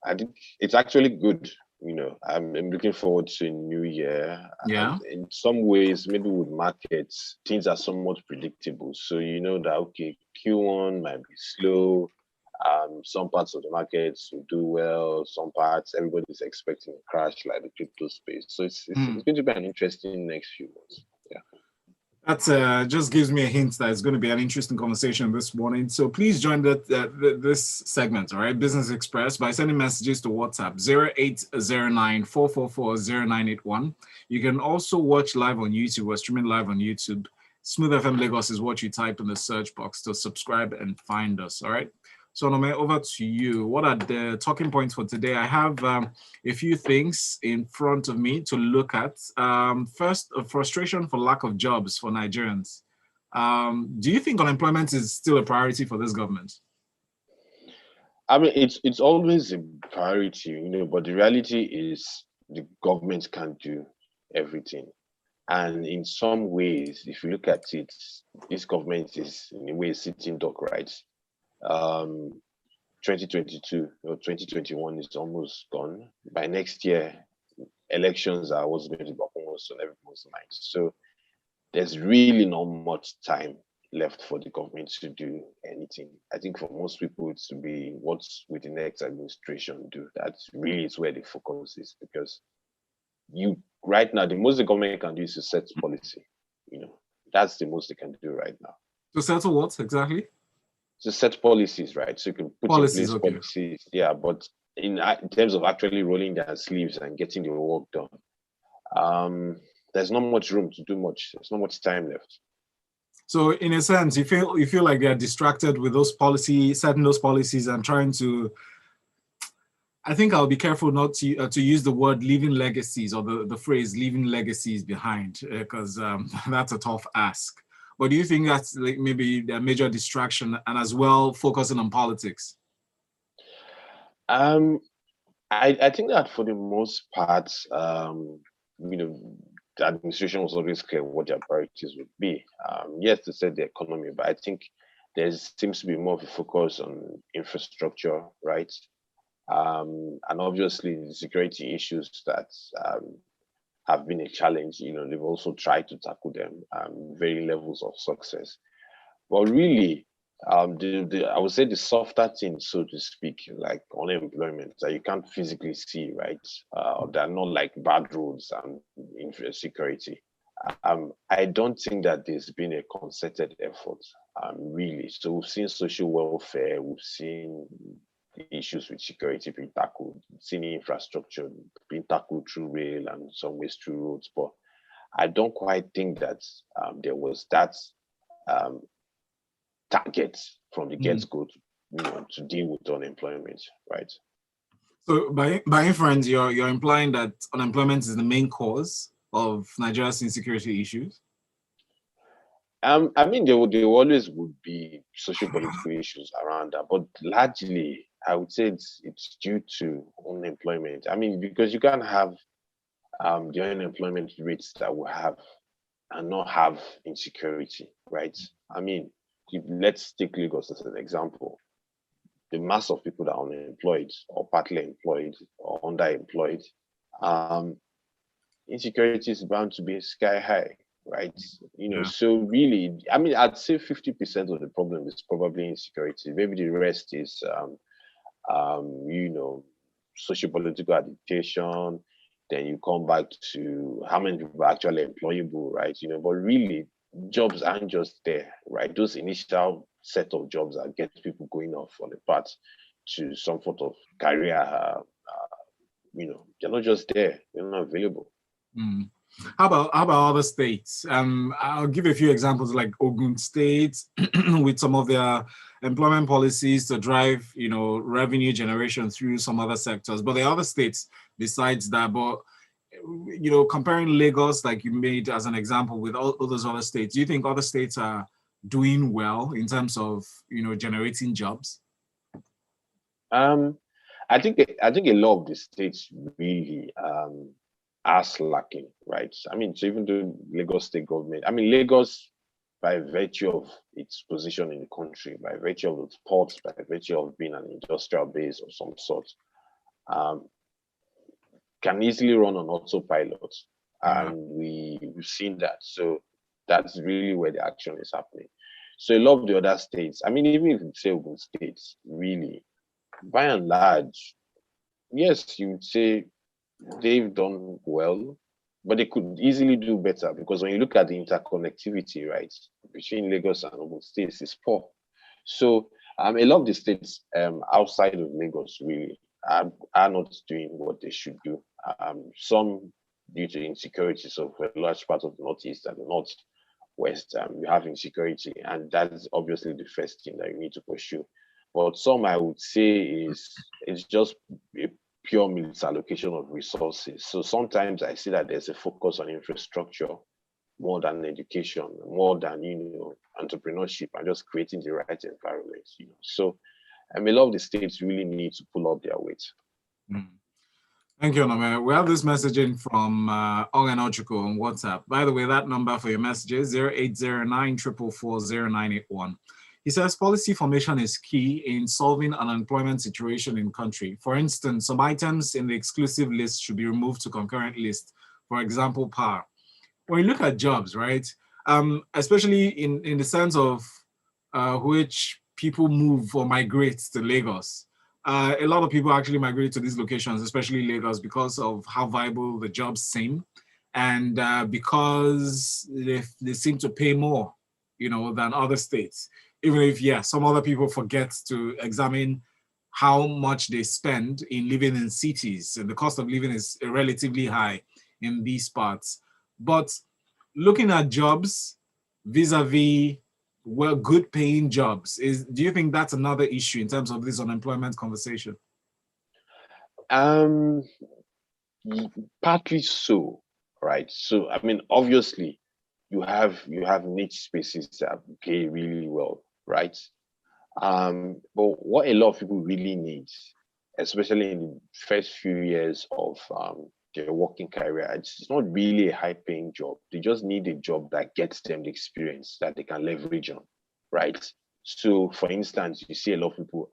I think it's actually good. I'm looking forward to a new year. Yeah. In some ways, maybe with markets, things are somewhat predictable. So you know that okay, Q1 might be slow. Some parts of the markets will do well. Some parts, everybody's expecting a crash, like the crypto space. So it's going to be an interesting next few months. Yeah. That just gives me a hint that it's going to be an interesting conversation this morning. So please join this segment, all right, Business Express, by sending messages to WhatsApp 0809-444-0981. You can also watch live on YouTube. We're streaming live on YouTube. Smooth FM Lagos is what you type in the search box to subscribe and find us, all right? So, Onome, over to you. What are the talking points for today? I have a few things in front of me to look at. First, a frustration for lack of jobs for Nigerians. Do you think unemployment is still a priority for this government? I mean, it's always a priority, but the reality is the government can't do everything. And in some ways, if you look at it, this government is in a way a sitting duck, right? 2022 or 2021 is almost gone. By next year, elections are what's going to be almost on everyone's mind. So there's really not much time left for the government to do anything. I think for most people, it's to be what's with the next administration do. That's really is where the focus is, because right now, the most the government can do is to set policy. That's the most they can do right now. To settle what exactly? To set policies, right? So you can put policies, in place policies. Yeah, but in terms of actually rolling their sleeves and getting the work done, there's not much room to do much. There's not much time left. So in a sense, you feel like they're distracted with those setting those policies and trying to. I think I'll be careful not to use the word leaving legacies or the phrase leaving legacies behind, because that's a tough ask. But do you think that's like maybe a major distraction and as well focusing on politics? I think that for the most part, the administration was always clear what their priorities would be. Yes, to set the economy, but I think there seems to be more of a focus on infrastructure, right? And obviously the security issues that have been a challenge. They've also tried to tackle them, varying levels of success. But really, I would say the softer things, so to speak, like unemployment, that you can't physically see, right? They're not like bad roads and insecurity. I don't think that there's been a concerted effort, really. So we've seen social welfare, we've seen the issues with security being tackled, seen infrastructure being tackled through rail and some ways through roads. But I don't quite think that there was that target from the get-go to deal with unemployment, right? So by inference, you're implying that unemployment is the main cause of Nigeria's insecurity issues? I mean, there always would be social political issues around that, but largely, I would say it's due to unemployment. I mean, because you can't have the unemployment rates that we have and not have insecurity, right? I mean, let's take Lagos as an example. The mass of people that are unemployed or partly employed or underemployed, insecurity is bound to be sky high, right? So really, I mean, I'd say 50% of the problem is probably insecurity. Maybe the rest is, social political agitation. Then you come back to how many people are actually employable, right? But really, jobs aren't just there, right? Those initial set of jobs that get people going off on the path to some sort of career, they're not just there, they're not available. How about other states? I'll give a few examples, like Ogun State, with some of their employment policies to drive, revenue generation through some other sectors. But there are other states besides that. But comparing Lagos, like you made as an example, with all those other states, do you think other states are doing well in terms of generating jobs? I think a lot of the states really are slacking, right? I mean, so even the Lagos state government, Lagos, by virtue of its position in the country, by virtue of its ports, by virtue of being an industrial base of some sort, um, can easily run on autopilot. Yeah. And we've seen that. So that's really where the action is happening. So a lot of the other states, I mean, even if you say Ogun states, really, by and large, yes, you would say they've done well, but they could easily do better because when you look at the interconnectivity, right, between Lagos and Ogun states is poor. So a lot of the states outside of Lagos really are not doing what they should do. Some due to insecurity. So for a large part of the Northeast and the Northwest, you have insecurity, and that's obviously the first thing that you need to pursue. But some I would say is it's just a pure misallocation of resources. So sometimes I see that there's a focus on infrastructure more than education, more than entrepreneurship, and just creating the right environment. So a lot of the states really need to pull up their weight. Mm. Thank you, Onome. We have this messaging from Ogen Ochiko on WhatsApp. By the way, that number for your messages, 0809 444 0981. He says policy formation is key in solving an unemployment situation in country. For instance, some items in the exclusive list should be removed to concurrent list. For example, power. When you look at jobs, right, especially in the sense of which people move or migrate to Lagos, a lot of people actually migrate to these locations, especially Lagos, because of how viable the jobs seem, and because they seem to pay more, than other states. Even if, yeah, some other people forget to examine how much they spend in living in cities, and the cost of living is relatively high in these parts. But looking at jobs vis-a-vis good paying jobs, do you think that's another issue in terms of this unemployment conversation? Partly so, right? So I mean, obviously, you have niche spaces that pay really well, right? But what a lot of people really need, especially in the first few years of their working career, it's not really a high-paying job. They just need a job that gets them the experience that they can leverage on, right? So, for instance, you see a lot of people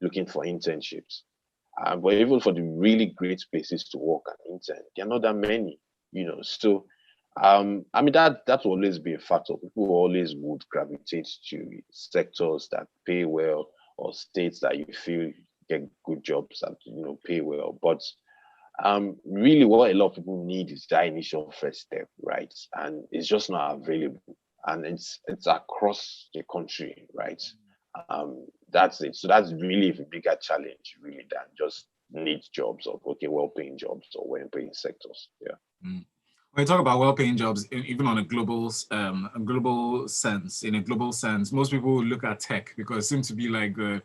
looking for internships, but even for the really great places to work and intern, there are not that many. So, I mean that will always be a factor. People always would gravitate to sectors that pay well or states that you feel get good jobs that pay well. But really, what a lot of people need is that initial first step, right? And it's just not available, and it's across the country, right? That's it. So that's really a bigger challenge, really, than just need jobs or well-paying jobs or well-paying sectors. Yeah. Mm. When you talk about well-paying jobs, even on a global sense, most people look at tech because it seems to be like the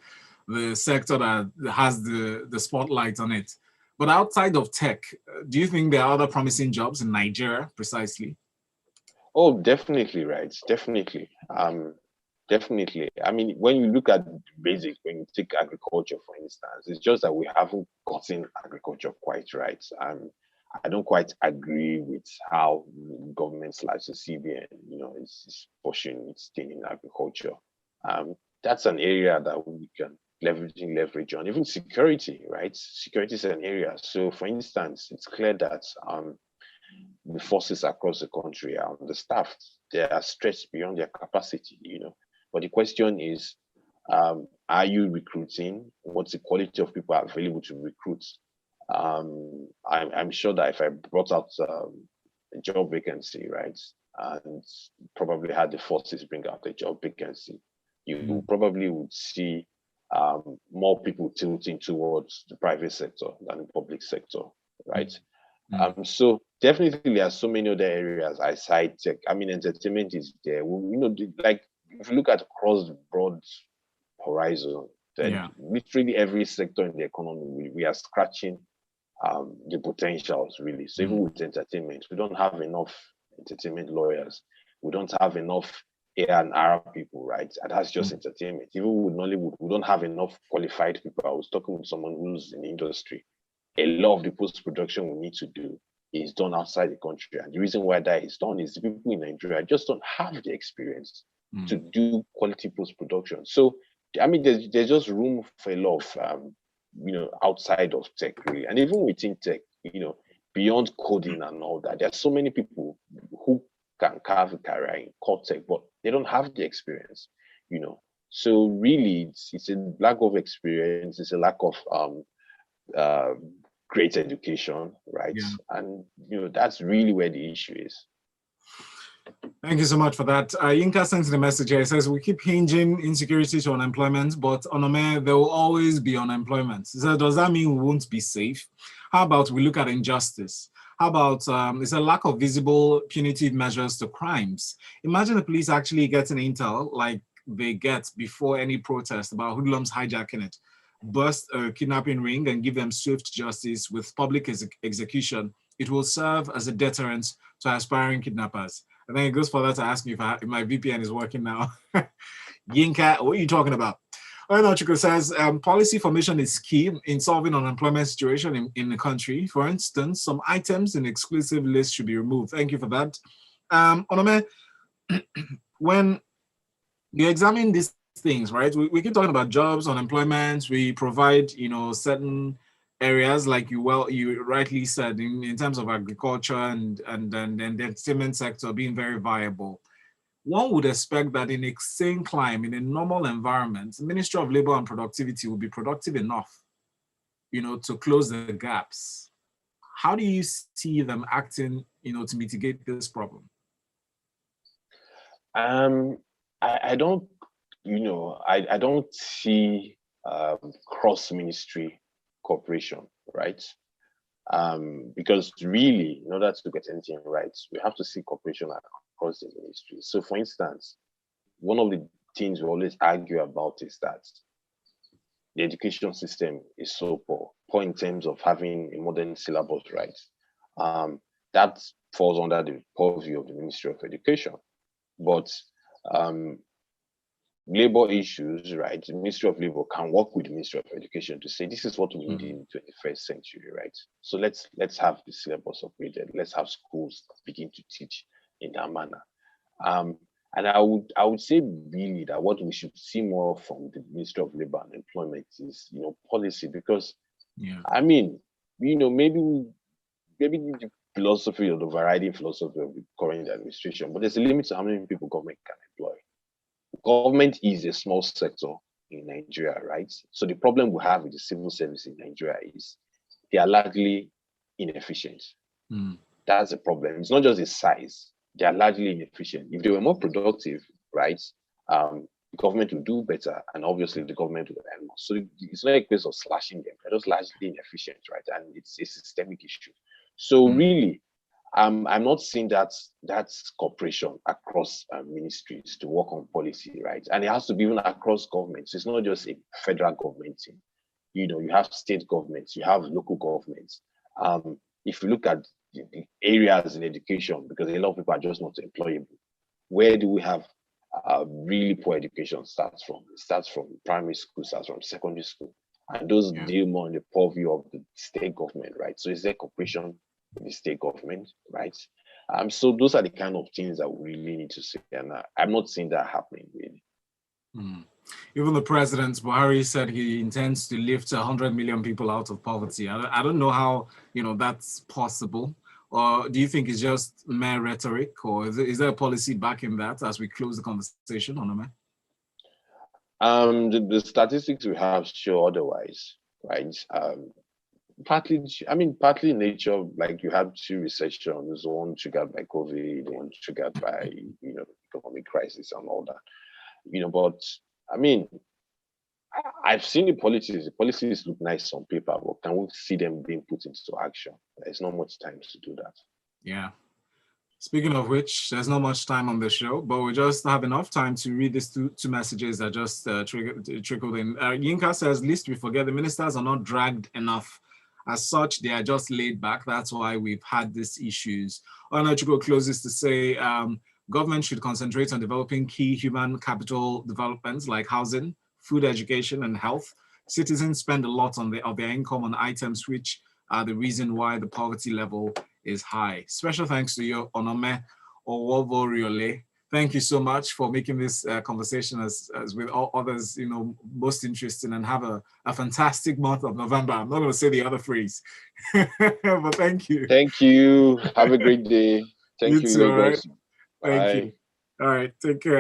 sector that has the spotlight on it. But outside of tech, do you think there are other promising jobs in Nigeria, precisely? Oh, definitely, right. Definitely. Definitely. I mean, when you look at the basics, when you take agriculture, for instance, it's just that we haven't gotten agriculture quite right. I don't quite agree with how governments like the CBN, is pushing its thing in agriculture. That's an area that we can leverage on. Even security, right? Security is an area. So, for instance, it's clear that the forces across the country are understaffed. They are stretched beyond their capacity. But the question is, are you recruiting? What's the quality of people available to recruit? I'm sure that if I brought out a job vacancy, right, and probably had the forces bring out a job vacancy, you probably would see more people tilting towards the private sector than the public sector, right? So definitely there are so many other areas aside tech. I mean, entertainment is there. Like if you look at across the broad horizon, then literally every sector in the economy, we are scratching the potentials really. So even with entertainment, we don't have enough entertainment lawyers. We don't have enough A&R people, right? And that's just entertainment. Even with Nollywood, we don't have enough qualified people. I was talking with someone who's in the industry. A lot of the post-production we need to do is done outside the country. And the reason why that is done is the people in Nigeria just don't have the experience to do quality post-production. So, I mean, there's just room for a lot of outside of tech really, and even within tech, beyond coding and all that, there are so many people who can carve a career in core tech, but they don't have the experience. So really, it's a lack of experience. It's a lack of uh, great education, right? Yeah. And that's really where the issue is. Thank you so much for that. Yinka sends the message here. It says, we keep hinging insecurity to unemployment, but Onome, there will always be unemployment. So does that mean we won't be safe? How about we look at injustice? How about it's a lack of visible punitive measures to crimes? Imagine the police actually getting intel like they get before any protest about hoodlums hijacking it, burst a kidnapping ring and give them swift justice with public execution. It will serve as a deterrent to aspiring kidnappers. And then it goes further to ask me if my VPN is working now. Yinka, what are you talking about? Onochukwu says, policy formation is key in solving unemployment situation in the country. For instance, some items in the exclusive list should be removed. Thank you for that. Onome, when you examine these things, right, we keep talking about jobs, unemployment, we provide, certain areas like you rightly said in terms of agriculture and then the entertainment sector being very viable. One would expect that in a sane climate, in a normal environment, the Ministry of Labor and Productivity will be productive enough, to close the gaps. How do you see them acting, to mitigate this problem? I don't, I don't see cross-ministry cooperation, right? Because really, in order to get anything right, we have to see cooperation across the ministry. So, for instance, one of the things we always argue about is that the education system is so poor in terms of having a modern syllabus, right? That falls under the purview of the Ministry of Education. But labor issues, right? The Ministry of Labor can work with the Ministry of Education to say this is what we need in the 21st century, right? So let's have the syllabus upgraded. Let's have schools begin to teach in that manner. And I would say really that what we should see more from the Ministry of Labor and Employment is policy, because I mean, maybe the philosophy or the overriding philosophy of the current administration, but there's a limit to how many people government can employ. Government is a small sector in Nigeria, right? So the problem we have with the civil service in Nigeria is they are largely inefficient. That's a problem. It's not just the size. They are largely inefficient. If they were more productive, right, the government will do better, and obviously the government will earn more. So it's not a case of slashing them. They're just largely inefficient, right? And it's a systemic issue. So really, I'm not seeing that's cooperation across ministries to work on policy, right? And it has to be even across governments. It's not just a federal government thing. You have state governments, you have local governments. If you look at the areas in education, because a lot of people are just not employable, where do we have really poor education starts from? It starts from primary school, starts from secondary school. And those deal more in the purview of the state government, right? So is there cooperation with the state government, right? So those are the kind of things that we really need to see. And I'm not seeing that happening really. Even the president, Buhari, said he intends to lift 100 million people out of poverty. I don't know how, that's possible. Or do you think it's just mere rhetoric, or is there a policy backing that as we close the conversation, Onome? The statistics we have show otherwise, right? Partly in nature, like you have two recessions, one triggered by COVID, one triggered by, economic crisis and all that, but I've seen the policies. The policies look nice on paper, but can we see them being put into action? There's not much time to do that. Yeah. Speaking of which, there's not much time on the show, but we just have enough time to read these two messages that just trickled in. Yinka says, lest we forget, the ministers are not dragged enough. As such, they are just laid back. That's why we've had these issues. Onochukwu closes to say, government should concentrate on developing key human capital developments like housing, food, education, and health. Citizens spend a lot of their income on items which are the reason why the poverty level is high. Special thanks to you, Onome Ohwovoriole. thank you so much for making this conversation as with all others, most interesting, and have a fantastic month of November. I'm not going to say the other phrase, but thank you. Thank you. Have a great day. Thank you. Too, all right? Guys. Thank Bye. you. All right. Take care.